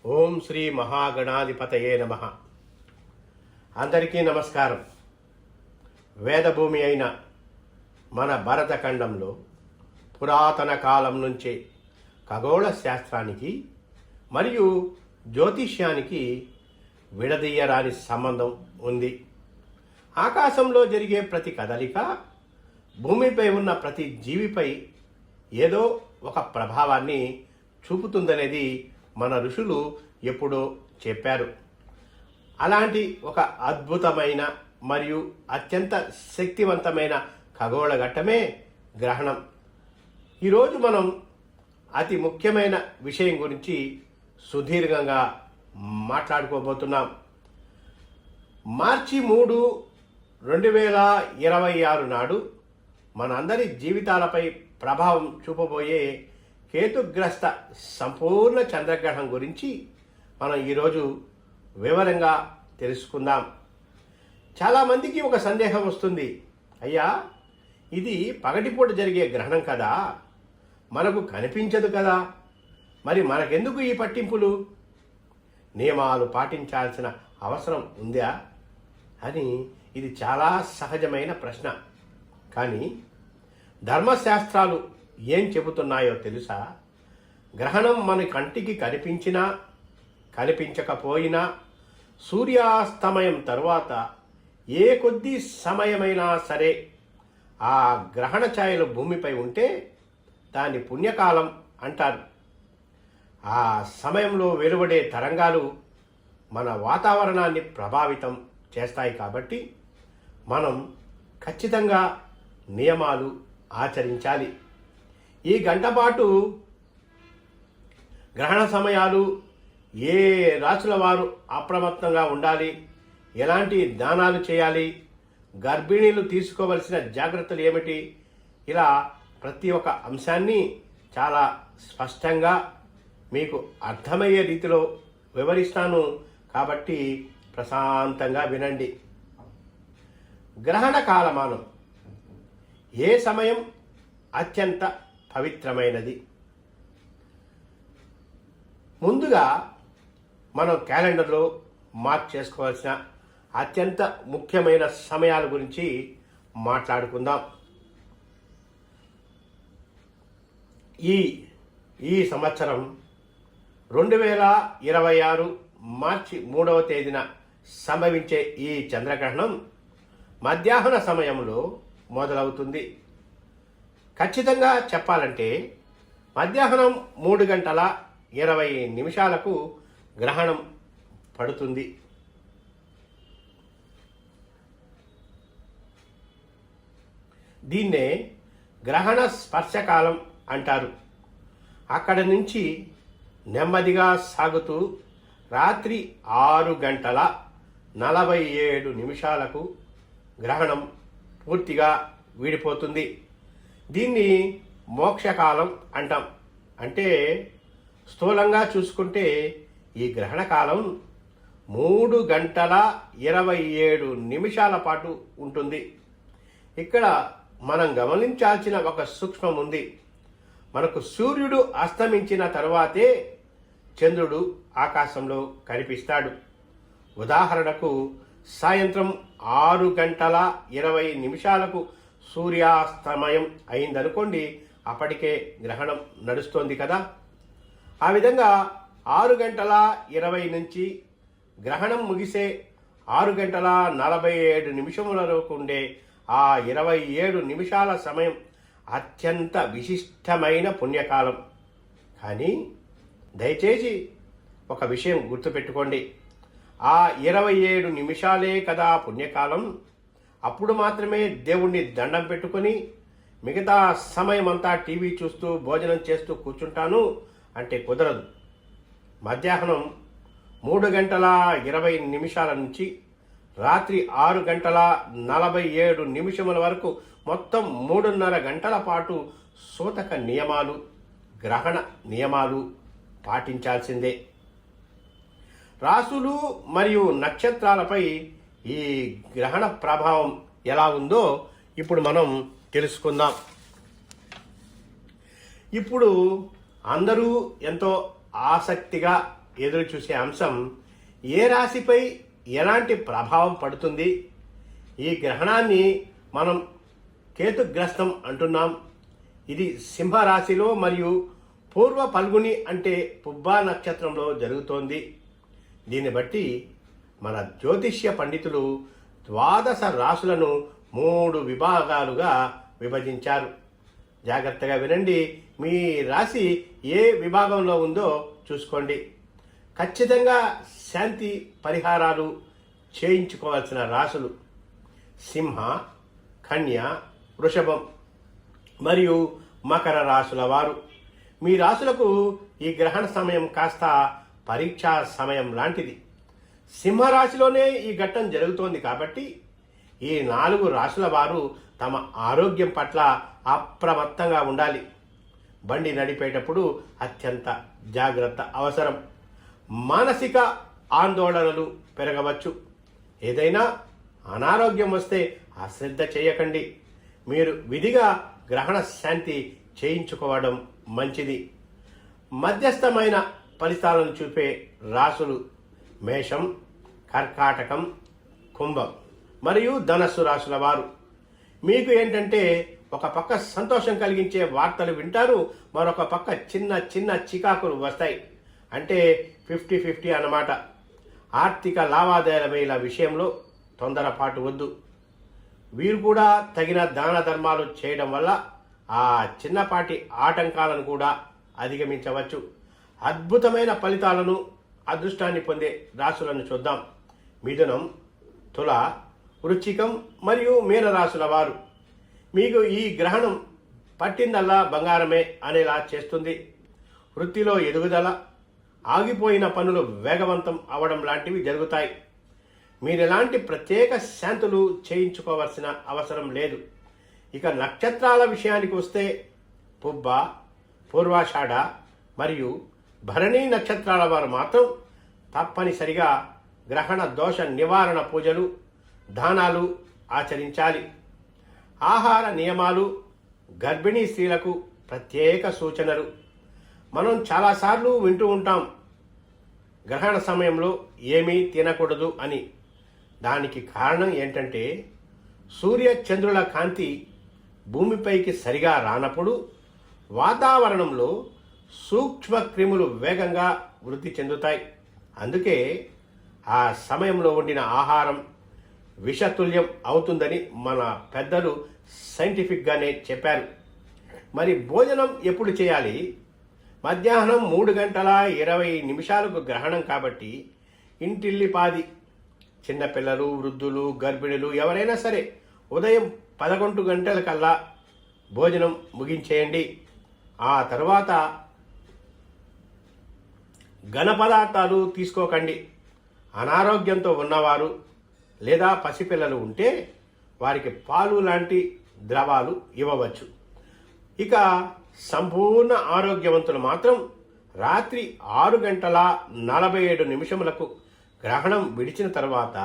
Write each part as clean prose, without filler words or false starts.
ఓం శ్రీ మహాగణాధిపతయే నమః. అందరికీ నమస్కారం. వేదభూమి అయిన మన భరతఖండంలో పురాతన కాలం నుంచే ఖగోళ శాస్త్రానికి మరియు జ్యోతిష్యానికి విడదీయరాని సంబంధం ఉంది. ఆకాశంలో జరిగే ప్రతి కదలిక భూమిపై ఉన్న ప్రతి జీవిపై ఏదో ఒక ప్రభావాన్ని చూపుతుందనేది మన ఋషులు ఎప్పుడో చెప్పారు. అలాంటి ఒక అద్భుతమైన మరియు అత్యంత శక్తివంతమైన ఖగోళ ఘట్టమే గ్రహణం. ఈరోజు మనం అతి ముఖ్యమైన విషయం గురించి సుదీర్ఘంగా మాట్లాడుకోబోతున్నాం. మార్చి 3, 2026 నాడు మనందరి జీవితాలపై ప్రభావం చూపబోయే కేతుగ్రస్త సంపూర్ణ చంద్రగ్రహణం గురించి మనం ఈరోజు వివరంగా తెలుసుకుందాం. చాలామందికి ఒక సందేహం వస్తుంది, అయ్యా ఇది పగటిపూట జరిగే గ్రహణం కదా, మనకు కనిపించదు కదా, మరి మనకెందుకు ఈ పట్టింపులు, నియమాలు పాటించాల్సిన అవసరం ఉందా అని ఇది చాలా సహజమైన ప్రశ్న. కానీ ధర్మశాస్త్రాలు ఏం చెబుతున్నాయో తెలుసా? గ్రహణం మన కంటికి కనిపించినా కనిపించకపోయినా సూర్యాస్తమయం తరువాత ఏ కొద్ది సమయమైనా సరే ఆ గ్రహణ ఛాయలు భూమిపై ఉంటే దాన్ని పుణ్యకాలం అంటారు. ఆ సమయంలో వెలువడే తరంగాలు మన వాతావరణాన్ని ప్రభావితం చేస్తాయి. కాబట్టి మనం ఖచ్చితంగా నియమాలు ఆచరించాలి. ఈ గంట పాటు గ్రహణ సమయాలు, ఏ రాశుల వారు అప్రమత్తంగా ఉండాలి, ఎలాంటి దానాలు చేయాలి, గర్భిణీలు తీసుకోవలసిన జాగ్రత్తలు ఏమిటి, ఇలా ప్రతి ఒక్క అంశాన్ని చాలా స్పష్టంగా మీకు అర్థమయ్యే రీతిలో వివరిస్తాను. కాబట్టి ప్రశాంతంగా వినండి. గ్రహణ కాలమానం ఏ సమయం అత్యంత పవిత్రమైనది? ముందుగా మనం క్యాలెండర్లో మార్క్ చేసుకోవాల్సిన అత్యంత ముఖ్యమైన సమయాల గురించి మాట్లాడుకుందాం. ఈ సంవత్సరం 2026 మార్చి 3వ తేదీన సంభవించే ఈ చంద్రగ్రహణం మధ్యాహ్న సమయంలో మొదలవుతుంది. ఖచ్చితంగా చెప్పాలంటే మధ్యాహ్నం 3:20 గ్రహణం పడుతుంది. దీన్నే గ్రహణ స్పర్శకాలం అంటారు. అక్కడి నుంచి నెమ్మదిగా సాగుతూ రాత్రి 6:47 గ్రహణం పూర్తిగా వీడిపోతుంది. దీన్ని మోక్షకాలం అంటాం. అంటే స్థూలంగా చూసుకుంటే ఈ గ్రహణ కాలం 3:27 పాటు ఉంటుంది. ఇక్కడ మనం గమనించాల్సిన ఒక సూక్ష్మం ఉంది. మనకు సూర్యుడు అస్తమించిన తరువాతే చంద్రుడు ఆకాశంలో కనిపిస్తాడు. ఉదాహరణకు సాయంత్రం 6:20 సూర్యాస్తమయం అయిందనుకోండి, అప్పటికే గ్రహణం నడుస్తోంది కదా. ఆ విధంగా 6:20 నుంచి గ్రహణం ముగిసే 6:47 వరకు ఉండే ఆ 27 నిమిషాల సమయం అత్యంత విశిష్టమైన పుణ్యకాలం. కానీ దయచేసి ఒక విషయం గుర్తుపెట్టుకోండి, ఆ 27 నిమిషాలే కదా పుణ్యకాలం. అప్పుడు మాత్రమే దేవుణ్ణి దండం పెట్టుకొని మిగతా సమయం అంతా టీవీ చూస్తూ భోజనం చేస్తూ కూర్చుంటాను అంటే కుదరదు. మధ్యాహ్నం 3:20 నుంచి రాత్రి 6:47 వరకు మొత్తం 3:30 గంటల పాటు సూతక నియమాలు, గ్రహణ నియమాలు పాటించాల్సిందే. రాసులు మరియు నక్షత్రాలపై ఈ గ్రహణ ప్రభావం ఎలా ఉందో ఇప్పుడు మనం తెలుసుకుందాం. ఇప్పుడు అందరూ ఎంతో ఆసక్తిగా ఎదురు చూసే అంశం ఏ రాశిపై ఎలాంటి ప్రభావం పడుతుంది. ఈ గ్రహణాన్ని మనం కేతుగ్రస్తం అంటున్నాం. ఇది సింహరాశిలో మరియు పూర్వ పల్గుని అంటే పుబ్బా నక్షత్రంలో జరుగుతోంది. దీన్ని బట్టి మన జ్యోతిష్య పండితులు ద్వాదశ రాశులను 3 విభాగాలుగా విభజించారు. జాగ్రత్తగా వినండి. మీ రాశి ఏ విభాగంలో ఉందో చూసుకోండి. ఖచ్చితంగా శాంతి పరిహారాలు చేయించుకోవాల్సిన రాశులు సింహ, కన్య, వృషభం మరియు మకర రాశుల వారు. మీ రాశులకు ఈ గ్రహణ సమయం కాస్త పరీక్షా సమయం లాంటిది. సింహరాశిలోనే ఈ ఘట్టం జరుగుతోంది కాబట్టి ఈ 4 రాశుల వారు తమ ఆరోగ్యం పట్ల అప్రమత్తంగా ఉండాలి. బండి నడిపేటప్పుడు అత్యంత జాగ్రత్త అవసరం. మానసిక ఆందోళనలు పెరగవచ్చు. ఏదైనా అనారోగ్యం వస్తే అశ్రద్ధ చేయకండి. మీరు విధిగా గ్రహణ శాంతి చేయించుకోవడం మంచిది. మధ్యస్థమైన ఫలితాలను చూపే రాశులు మేషం, కర్కాటకం, కుంభం మరియు ధనస్సు రాశుల వారు. మీకు ఏంటంటే ఒక పక్క సంతోషం కలిగించే వార్తలు వింటారు, మరొక పక్క చిన్న చిన్న చికాకులు వస్తాయి. అంటే 50-50 అన్నమాట. ఆర్థిక లావాదేవీల విషయంలో తొందరపాటు వద్దు. వీరు కూడా తగిన దాన ధర్మాలు చేయడం వల్ల ఆ చిన్నపాటి ఆటంకాలను కూడా అధిగమించవచ్చు. అద్భుతమైన ఫలితాలను, అదృష్టాన్ని పొందే రాశులను చూద్దాం. మిథునం, తుల, వృశ్చికం మరియు మీనరాశుల వారు. మీకు ఈ గ్రహణం పట్టిందల్లా బంగారమే అనేలా చేస్తుంది. వృత్తిలో ఎదుగుదల, ఆగిపోయిన పనులు వేగవంతం అవడం లాంటివి జరుగుతాయి. మీరెలాంటి ప్రత్యేక శాంతులు చేయించుకోవాల్సిన అవసరం లేదు. ఇక నక్షత్రాల విషయానికి వస్తే పుబ్బ, పూర్వాషాఢ మరియు భరణి నక్షత్రాల వారు మాత్రం తప్పనిసరిగా గ్రహణ దోష నివారణ పూజలు, దానాలు ఆచరించాలి. ఆహార నియమాలు గర్భిణీ స్త్రీలకు ప్రత్యేక సూచనలు. మనం చాలాసార్లు వింటూ ఉంటాం గ్రహణ సమయంలో ఏమీ తినకూడదు అని. దానికి కారణం ఏంటంటే సూర్య చంద్రుల కాంతి భూమిపైకి సరిగా రానప్పుడు వాతావరణంలో సూక్ష్మ క్రిములు వేగంగా వృద్ధి చెందుతాయి. అందుకే ఆ సమయంలో వండిన ఆహారం విషతుల్యం అవుతుందని మన పెద్దలు సైంటిఫిక్గానే చెప్పారు. మరి భోజనం ఎప్పుడు చేయాలి? మధ్యాహ్నం 3:20 గ్రహణం కాబట్టి ఇంటిల్లిపాది చిన్నపిల్లలు, వృద్ధులు, గర్భిణులు ఎవరైనా సరే ఉదయం 11 గంటలకల్లా భోజనం ముగించేయండి. ఆ తర్వాత ఘన పదార్థాలు తీసుకోకండి. అనారోగ్యంతో ఉన్నవారు లేదా పసిపిల్లలు ఉంటే వారికి పాలు లాంటి ద్రవాలు ఇవ్వవచ్చు. ఇక సంపూర్ణ ఆరోగ్యవంతులు మాత్రం రాత్రి 6:47 గ్రహణం విడిచిన తర్వాత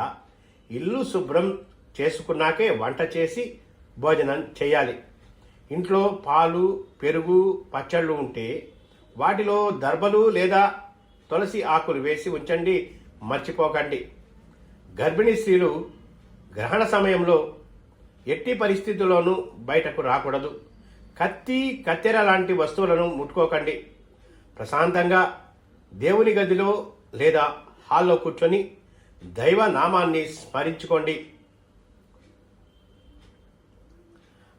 ఇల్లు శుభ్రం చేసుకున్నాకే వంట చేసి భోజనం చేయాలి. ఇంట్లో పాలు, పెరుగు, పచ్చళ్ళు ఉంటే వాటిలో దర్భలు లేదా తులసి ఆకులు వేసి ఉంచండి, మర్చిపోకండి. గర్భిణీ స్త్రీలు గ్రహణ సమయంలో ఎట్టి పరిస్థితుల్లోనూ బయటకు రాకూడదు. కత్తి, కత్తెర లాంటి వస్తువులను ముట్టుకోకండి. ప్రశాంతంగా దేవుని గదిలో లేదా హాల్లో కూర్చొని దైవ నామాన్ని స్మరించుకోండి.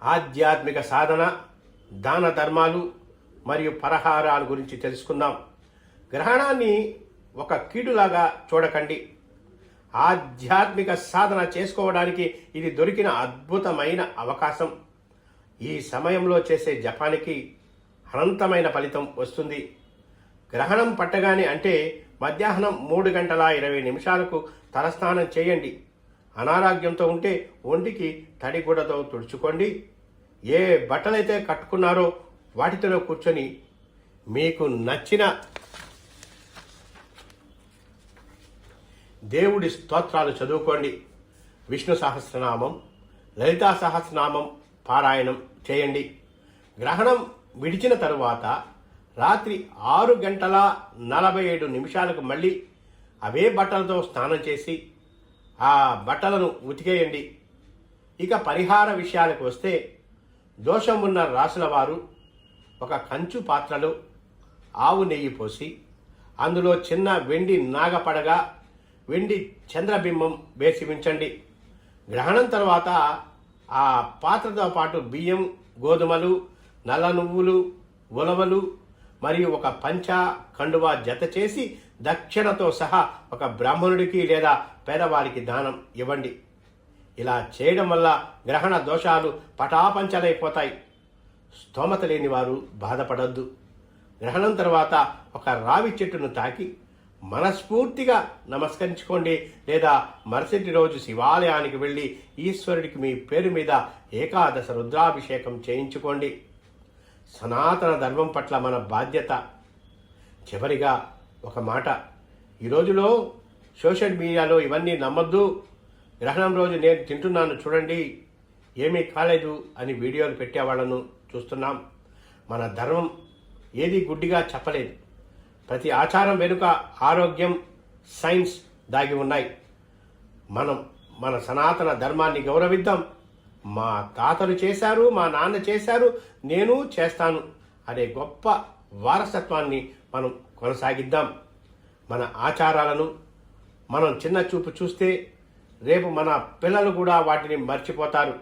ఆధ్యాత్మిక సాధన, దాన ధర్మాలు మరియు పరహారాల గురించి తెలుసుకుందాం. గ్రహణాన్ని ఒక కీడులాగా చూడకండి. ఆధ్యాత్మిక సాధన చేసుకోవడానికి ఇది దొరికిన అద్భుతమైన అవకాశం. ఈ సమయంలో చేసే జపానికి అనంతమైన ఫలితం వస్తుంది. గ్రహణం పట్టగానే అంటే మధ్యాహ్నం 3:20 తలస్నానం చేయండి. అనారోగ్యంతో ఉంటే ఒంటికి తడిగుడ్డతో తుడుచుకోండి. ఏ బట్టలైతే కట్టుకున్నారో వాటితో కూర్చొని మీకు నచ్చిన దేవుడి స్తోత్రాలు చదువుకోండి. విష్ణు సహస్రనామం, లలితా సహస్రనామం పారాయణం చేయండి. గ్రహణం విడిచిన తరువాత రాత్రి 6:47 మళ్ళీ అవే బట్టలతో స్నానం చేసి ఆ బట్టలను ఉతికేయండి. ఇక పరిహార విషయాలకు వస్తే, దోషం ఉన్న రాసుల వారు ఒక కంచు పాత్రలో ఆవు నెయ్యి పోసి అందులో చిన్న వెండి నాగపడగ, వెండి చంద్రబింబం వేసి ఉంచండి. గ్రహణం తర్వాత ఆ పాత్రతో పాటు బియ్యం, గోధుమలు, నల్ల నువ్వులు, ఉలవలు మరియు ఒక పంచ కండువా జత చేసి దక్షిణతో సహా ఒక బ్రాహ్మణుడికి లేదా పేదవారికి దానం ఇవ్వండి. ఇలా చేయడం వల్ల గ్రహణ దోషాలు పటాపంచలైపోతాయి. స్తోమత లేని వారు బాధపడొద్దు. గ్రహణం తర్వాత ఒక రావి చెట్టును తాకి మనస్ఫూర్తిగా నమస్కరించుకోండి, లేదా మరుసటి రోజు శివాలయానికి వెళ్ళి ఈశ్వరుడికి మీ పేరు మీద ఏకాదశ రుద్రాభిషేకం చేయించుకోండి. సనాతన ధర్మం పట్ల మన బాధ్యత. చివరిగా ఒక మాట, ఈ రోజులో సోషల్ మీడియాలో ఇవన్నీ నమ్మొద్దు. గ్రహణం రోజు నేను తింటున్నాను చూడండి, ఏమీ కాలేదు అని వీడియోలు పెట్టేవాళ్లను చూస్తున్నాం. మన ధర్మం ఏది గుడ్డిగా చెప్పలేదు. ప్రతి ఆచారం వెనుక ఆరోగ్యం, సైన్స్ దాగి ఉన్నాయి. మనం మన సనాతన ధర్మాన్ని గౌరవిద్దాం. మా తాతలు చేశారు, మా నాన్న చేశారు, నేను చేస్తాను అనే గొప్ప వారసత్వాన్ని మనం కొనసాగిద్దాం. మన ఆచారాలను మనం చిన్న చూపు చూస్తే రేపు మన పిల్లలు కూడా వాటిని మర్చిపోతారు.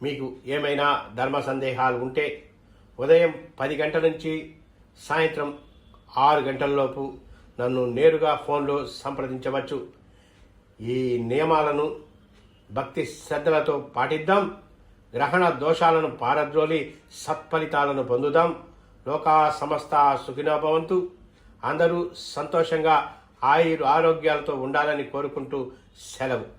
మీకు ఏమైనా ధర్మ సందేహాలు ఉంటే ఉదయం 10 గంటల నుంచి సాయంత్రం 6 గంటలలోపు నన్ను నేరుగా ఫోన్లో సంప్రదించవచ్చు. ఈ నియమాలను భక్తి శ్రద్ధలతో పాటిద్దాం. గ్రహణ దోషాలను పారద్రోలి సత్ఫలితాలను పొందుదాం. లోకా సమస్త సుఖినో భవంతు. అందరూ సంతోషంగా ఆరోగ్యాలతో ఉండాలని కోరుకుంటూ సెలవు.